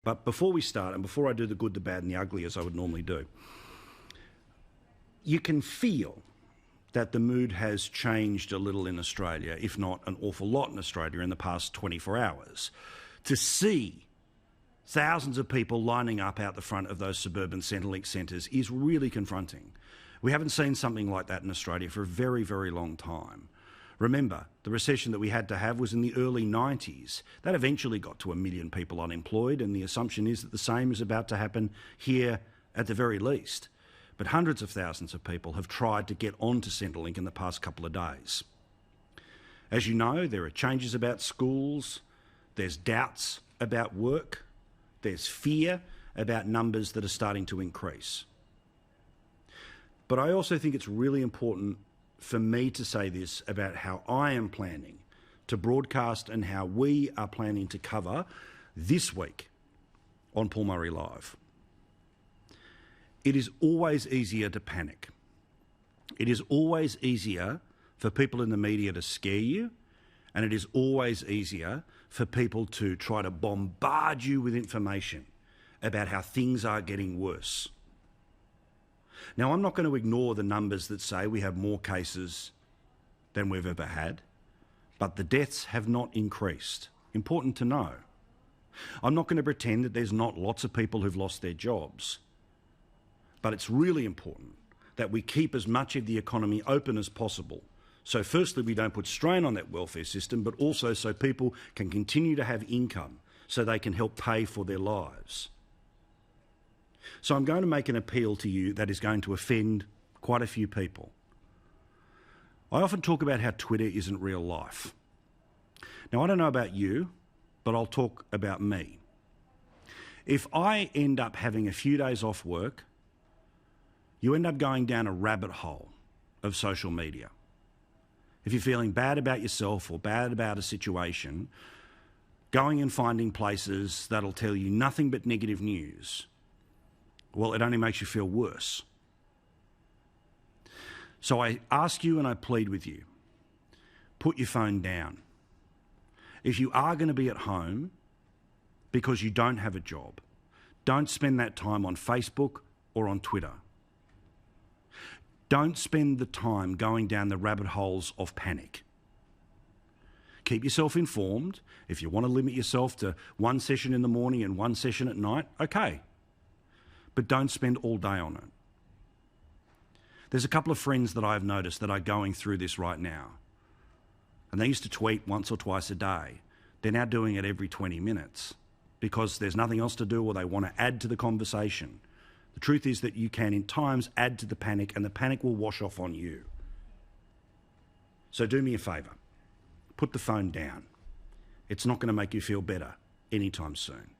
But before we start, and before I do the good, the bad and the ugly as I would normally do, you can feel that the mood has changed a little in Australia, if not an awful lot in Australia in the past 24 hours. To see thousands of people lining up out the front of those suburban Centrelink centres is really confronting. We haven't seen something like that in Australia for a very, very long time. Remember, the recession that we had to have was in the early 90s. That eventually got to 1 million people unemployed, and the assumption is that the same is about to happen here at the very least. But hundreds of thousands of people have tried to get onto Centrelink in the past couple of days. As you know, there are changes about schools, there's doubts about work, there's fear about numbers that are starting to increase. But I also think it's really important for me to say this about how I am planning to broadcast and how we are planning to cover this week on Paul Murray Live. It is always easier to panic. It is always easier for people in the media to scare you, and it is always easier for people to try to bombard you with information about how things are getting worse. Now, I'm not going to ignore the numbers that say we have more cases than we've ever had, but the deaths have not increased. Important to know. I'm not going to pretend that there's not lots of people who've lost their jobs, but it's really important that we keep as much of the economy open as possible. So firstly, we don't put strain on that welfare system, but also so people can continue to have income so they can help pay for their lives. So I'm going to make an appeal to you that is going to offend quite a few people. I often talk about how Twitter isn't real life. Now, I don't know about you, but I'll talk about me. If I end up having a few days off work, you end up going down a rabbit hole of social media. If you're feeling bad about yourself or bad about a situation, going and finding places that'll tell you nothing but negative news, well, it only makes you feel worse. So I ask you and I plead with you, put your phone down. If you are going to be at home because you don't have a job, don't spend that time on Facebook or on Twitter. Don't spend the time going down the rabbit holes of panic. Keep yourself informed. If you want to limit yourself to one session in the morning and one session at night, okay. But don't spend all day on it. There's a couple of friends that I've noticed that are going through this right now. And they used to tweet once or twice a day. They're now doing it every 20 minutes because there's nothing else to do or they want to add to the conversation. The truth is that you can, in times, add to the panic and the panic will wash off on you. So do me a favour. Put the phone down. It's not going to make you feel better anytime soon.